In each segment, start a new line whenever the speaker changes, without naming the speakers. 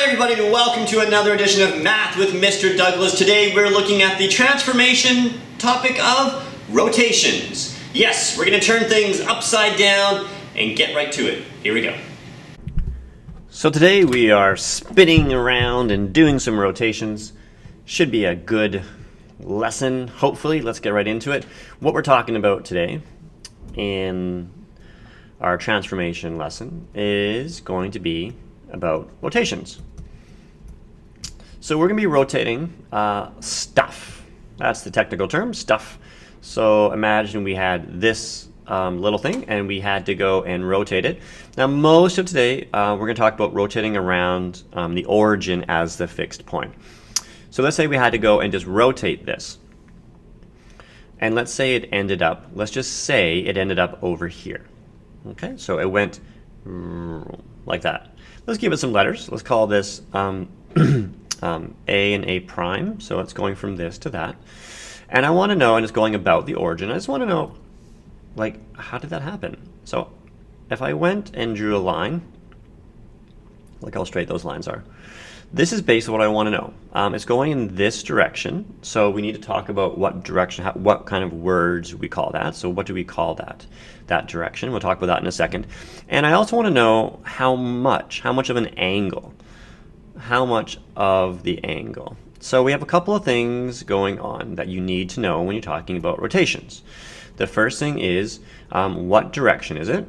everybody, and welcome to another edition of Math with Mr. Douglas. Today we're looking at the transformation topic of rotations. Yes, we're going to turn things upside down and get right to it. Here we go. So today we are spinning around and doing some rotations. Should be a good lesson, hopefully. Let's get right into it. What we're talking about today in our transformation lesson is going to be about rotations. So we're going to be rotating stuff. That's the technical term, stuff. So imagine we had this little thing and we had to go and rotate it. Now most of today we're going to talk about rotating around the origin as the fixed point. So let's say we had to go and just rotate this. And let's say it ended up, let's just say it ended up over here. Okay, so it went like that. Let's give it some letters. Let's call this A and A prime. So it's going from this to that. And I want to know, and it's going about the origin. I just want to know, like, how did that happen? So if I went and drew a line, look how straight those lines are. This is basically what I want to know. It's going in this direction. So we need to talk about what direction, what kind of words we call that. So what do we call that direction? We'll talk about that in a second. And I also want to know how much of an angle, how much of the angle. So we have a couple of things going on that you need to know when you're talking about rotations. The first thing is what direction is it?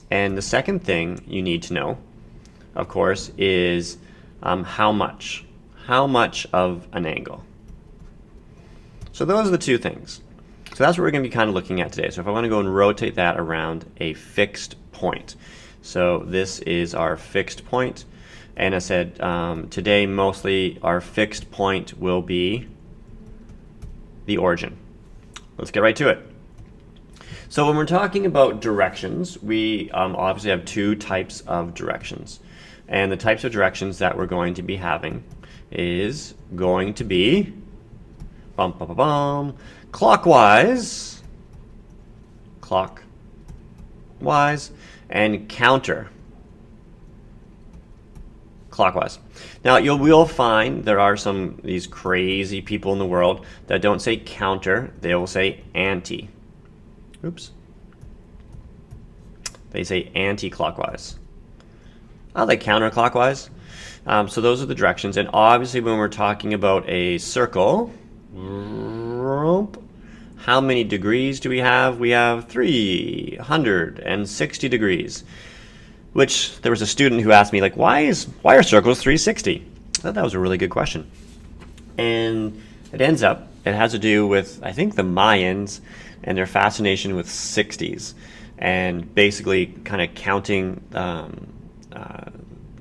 And the second thing you need to know, of course, is how much of an angle. So those are the two things. So that's what we're going to be kind of looking at today. So if I want to go and rotate that around a fixed point. So this is our fixed point. And I said today mostly our fixed point will be the origin. Let's get right to it. So when we're talking about directions, we obviously have two types of directions. And the types of directions that we're going to be having is going to be clockwise, and counter clockwise. Now you will find there are these crazy people in the world that don't say counter, they will say anti. Oops. They say anti-clockwise. I like counterclockwise. So those are the directions. And obviously when we're talking about a circle, how many degrees do we have? We have 360 degrees. Which there was a student who asked me, like, why are circles 360? I thought that was a really good question. And it has to do with, I think, the Mayans and their fascination with 60s. And basically kind of counting,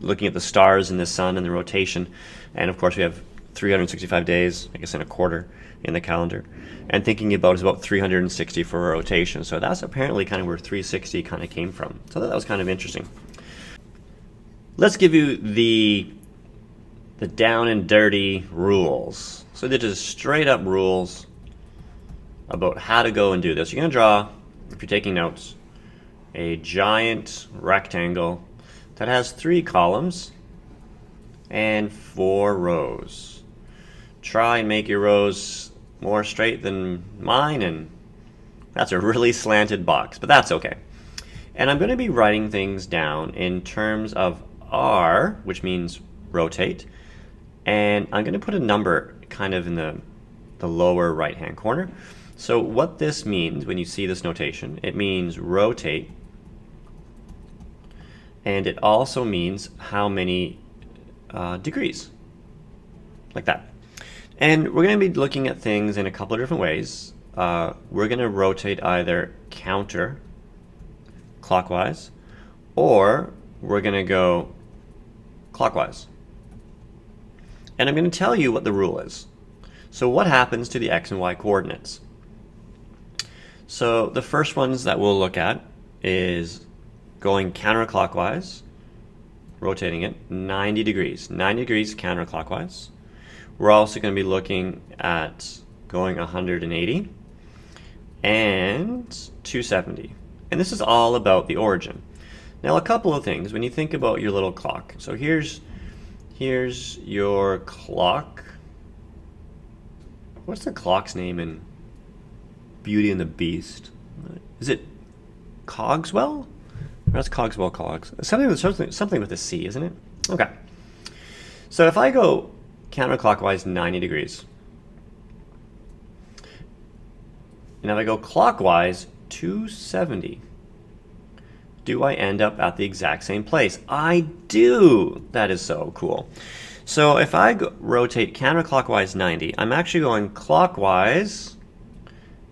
looking at the stars and the sun and the rotation. And of course we have 365 days, I guess in a quarter in the calendar. And thinking about is about 360 for a rotation. So that's apparently kind of where 360 kind of came from. So that was kind of interesting. Let's give you the down and dirty rules. So they're just straight up rules about how to go and do this. You're going to draw, if you're taking notes, a giant rectangle that has 3 columns and 4 rows. Try and make your rows more straight than mine, and that's a really slanted box, but that's okay. And I'm going to be writing things down in terms of R, which means rotate, and I'm going to put a number kind of in the lower right hand corner. So what this means when you see this notation, it means rotate, and it also means how many degrees, like that. And we're going to be looking at things in a couple of different ways. We're going to rotate either counter clockwise, or we're going to go clockwise. And I'm going to tell you what the rule is. So what happens to the x and y coordinates? So the first ones that we'll look at is going counterclockwise, rotating it 90 degrees. 90 degrees counterclockwise. We're also going to be looking at going 180 and 270. And this is all about the origin. Now a couple of things when you think about your little clock. So here's your clock. What's the clock's name in Beauty and the Beast? Is it Cogswell? That's Cogswell Clocks. Something with a C, isn't it? Okay. So if I go counterclockwise 90 degrees, and if I go clockwise 270, do I end up at the exact same place? I do. That is so cool. So if I rotate counterclockwise 90, I'm actually going clockwise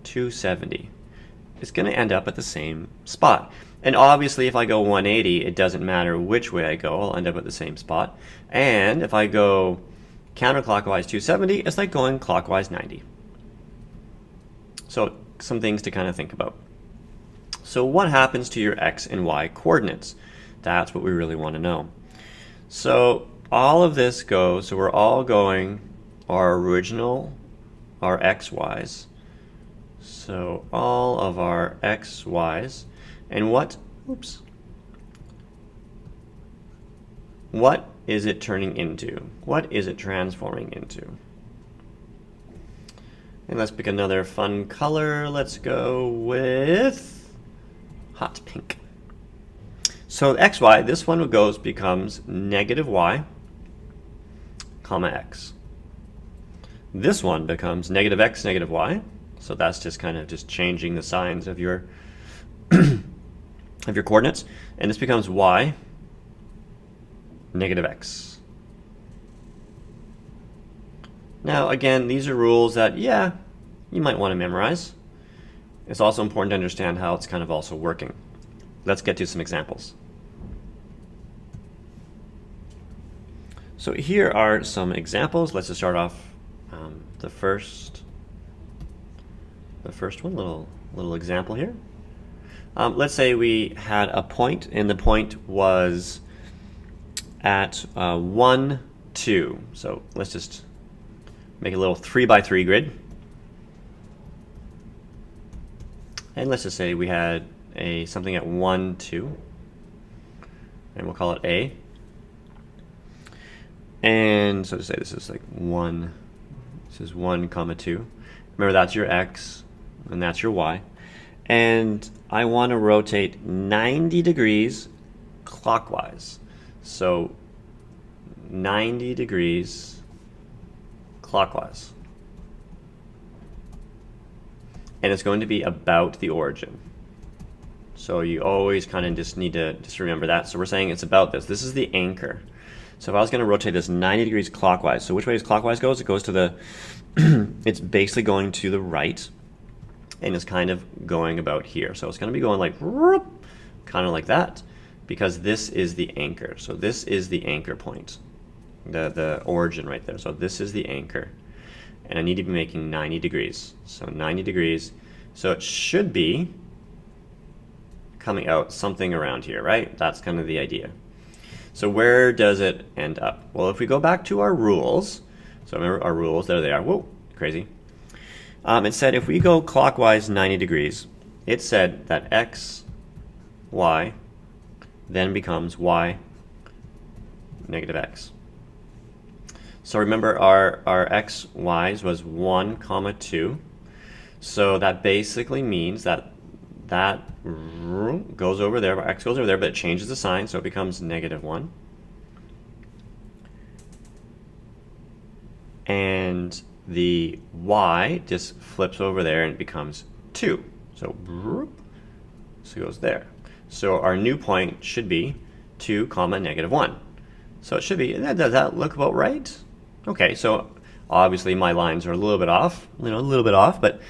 270. It's going to end up at the same spot. And obviously if I go 180, it doesn't matter which way I go, I'll end up at the same spot. And if I go counterclockwise 270, it's like going clockwise 90. So some things to kind of think about. So what happens to your x and y coordinates? That's what we really want to know. So all of this goes, so we're all going our original, our xy's. So all of our xy's, and what is it turning into? What is it transforming into? And let's pick another fun color. Let's go with hot pink. So xy, this one becomes negative y, comma x. This one becomes negative x, negative y. So that's just kind of just changing the signs of your of your coordinates. And this becomes y, negative x. Now again, these are rules that, yeah, you might want to memorize. It's also important to understand how it's kind of also working. Let's get to some examples. So here are some examples. Let's just start off the first one, little example here. Let's say we had a point, and the point was at 1, 2. So let's just make a little 3x3 grid. And let's just say we had something at 1, 2, and we'll call it A. And so to say this is like 1, this is 1, comma 2. Remember, that's your x, and that's your y. And I want to rotate 90 degrees clockwise. So 90 degrees clockwise. And it's going to be about the origin. So you always kind of just need to remember that. So we're saying it's about this. This is the anchor. So if I was going to rotate this 90 degrees clockwise, so which way does clockwise goes? It goes to the, it's basically going to the right, and it's kind of going about here. So it's going to be going like, kind of like that, because this is the anchor. So this is the anchor point, the origin right there. So this is the anchor. And I need to be making 90 degrees. So 90 degrees. So it should be coming out something around here, right? That's kind of the idea. So where does it end up? Well, if we go back to our rules, so remember our rules, there they are. Whoa, crazy. It said if we go clockwise 90 degrees, it said that x, y, then becomes y, negative x. So remember our x, y's was 1, comma 2. So that basically means that goes over there, our x goes over there, but it changes the sign, so it becomes negative 1. And the y just flips over there and it becomes 2. So it goes there. So our new point should be 2, comma negative 1. So it should be, does that look about right? Okay, so obviously my lines are a little bit off, but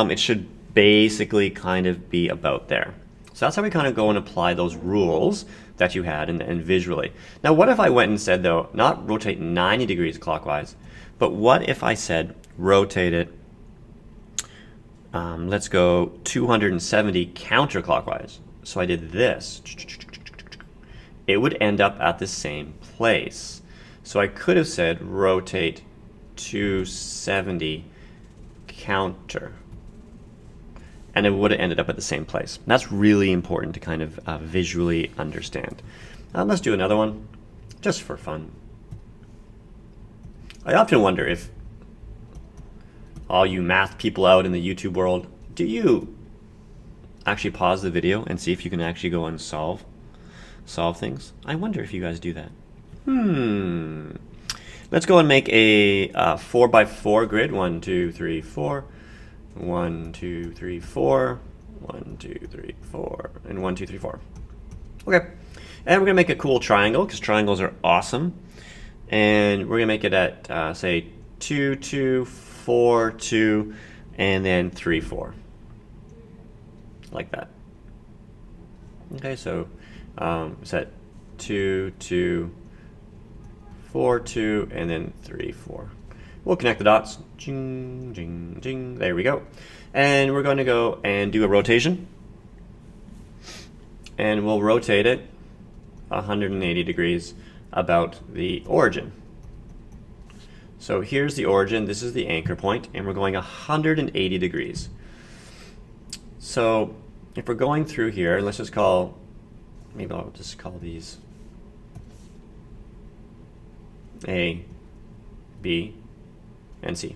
it should basically kind of be about there. So that's how we kind of go and apply those rules that you had and visually. Now what if I went and said, though, not rotate 90 degrees clockwise, but what if I said rotate it, let's go 270 counterclockwise. So I did this. It would end up at the same place. So I could have said rotate 270 counter. and it would have ended up at the same place. And that's really important to kind of visually understand. Let's do another one, just for fun. I often wonder if all you math people out in the YouTube world, do you actually pause the video and see if you can actually go and solve things? I wonder if you guys do that. Let's go and make a 4x4 grid. 1, 2, 3, 4. 1, 2, 3, 4. 1, 2, 3, 4. And 1, 2, 3, 4. Okay. And we're going to make a cool triangle because triangles are awesome. And we're going to make it at, say, 2, 2, 4, 2, and then 3, 4. Like that. Okay, so set 2, 2, 4, 2, and then 3, 4. We'll connect the dots. Jing, jing, jing. There we go. And we're going to go and do a rotation. And we'll rotate it 180 degrees about the origin. So here's the origin. This is the anchor point, and we're going 180 degrees. So if we're going through here, let's just call, maybe I'll just call these A, B, and C.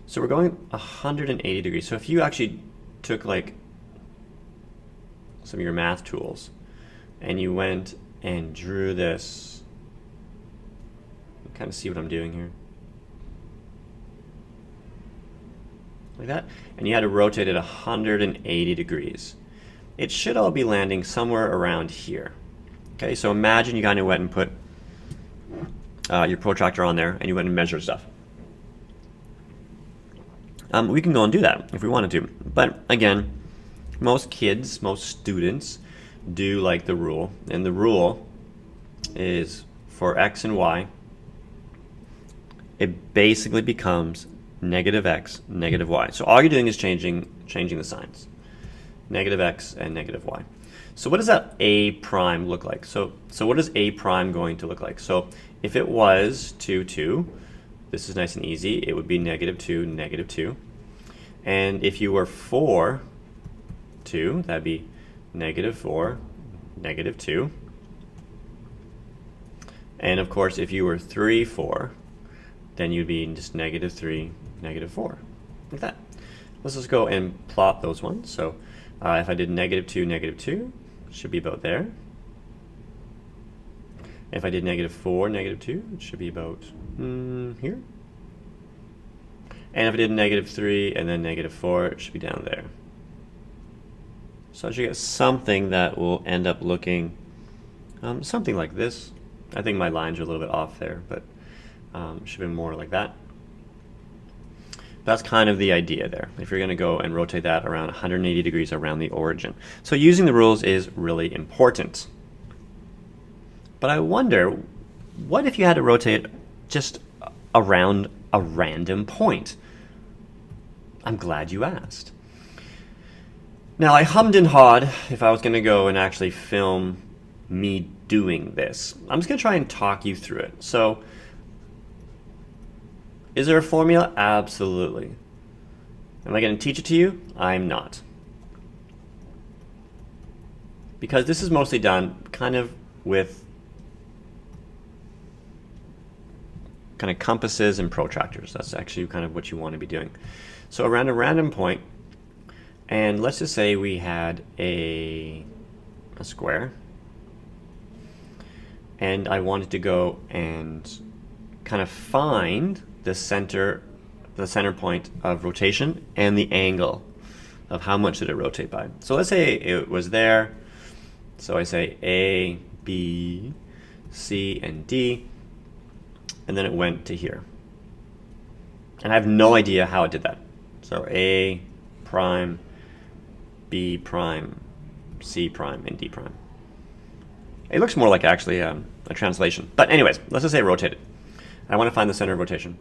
So we're going 180 degrees. So if you actually took like some of your math tools and you went and drew this, you kind of see what I'm doing here. Like that, and you had to rotate it 180 degrees. It should all be landing somewhere around here. Okay, so imagine you kind of went and put your protractor on there and you went and measured stuff. We can go and do that if we wanted to, but again, most kids, most students do like the rule, and the rule is for x and y, it basically becomes negative x, negative y. So all you're doing is changing the signs. Negative x and negative y. So what does that a prime look like? So what is a prime going to look like? So if it was 2, 2, this is nice and easy. It would be negative 2, negative 2. And if you were 4, 2, that'd be negative 4, negative 2. And of course, if you were 3, 4, then you'd be just negative 3, negative 4, like that. Let's just go and plot those ones. So if I did negative 2, negative 2, it should be about there. If I did negative 4, negative 2, it should be about here. And if I did negative 3 and then negative 4, it should be down there. So I should get something that will end up looking something like this. I think my lines are a little bit off there, but it should be more like that. That's kind of the idea there, if you're going to go and rotate that around 180 degrees around the origin. So using the rules is really important. But I wonder, what if you had to rotate just around a random point? I'm glad you asked. Now, I hummed and hawed if I was going to go and actually film me doing this. I'm just going to try and talk you through it. So, is there a formula? Absolutely. Am I going to teach it to you? I'm not. Because this is mostly done kind of with kind of compasses and protractors. That's actually kind of what you want to be doing. So around a random point, and let's just say we had a square, and I wanted to go and kind of find the center point of rotation and the angle of how much did it rotate by. So let's say it was there. So I say A, B, C, and D, and then it went to here. And I have no idea how it did that. So A prime, B prime, C prime, and D prime. It looks more like actually a translation. But anyways, let's just say rotate it. I want to find the center of rotation.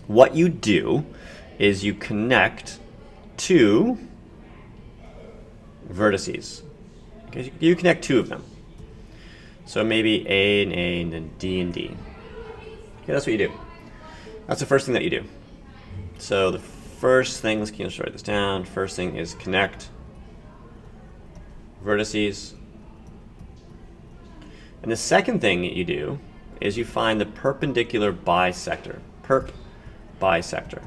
What you do is you connect two vertices. Okay, you connect two of them. So maybe A and then D and D. Okay, that's what you do. That's the first thing that you do. So the first thing, let's write this down. First thing is connect vertices. And the second thing that you do is you find the perpendicular bisector. Perp bisector.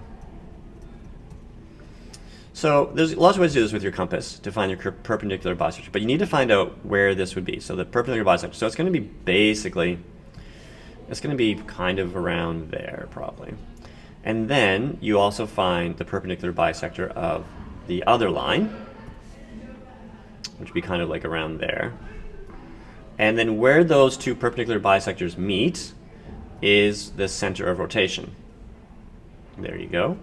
So there's lots of ways to do this with your compass to find your perpendicular bisector, but you need to find out where this would be. So the perpendicular bisector. So it's going to be basically, it's going to be kind of around there probably. And then you also find the perpendicular bisector of the other line, which would be kind of like around there. And then where those two perpendicular bisectors meet is the center of rotation. There you go,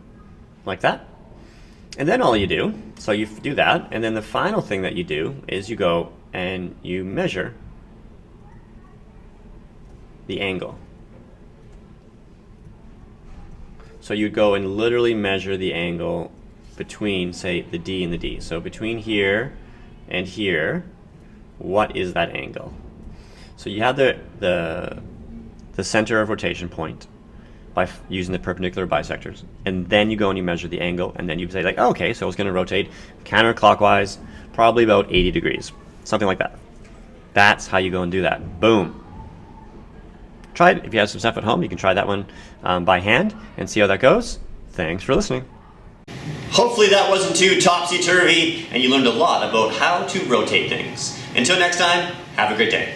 like that. And then all you do, so you do that, and then the final thing that you do is you go and you measure the angle. So you go and literally measure the angle between, say, the D and the D. So between here and here, what is that angle? So you have the center of rotation point by using the perpendicular bisectors, and then you go and you measure the angle, and then you say like, oh, okay, so it's going to rotate counterclockwise, probably about 80 degrees, something like that. That's how you go and do that. Boom. Try it. If you have some stuff at home, you can try that one by hand and see how that goes. Thanks for listening. Hopefully that wasn't too topsy-turvy and you learned a lot about how to rotate things. Until next time, have a great day.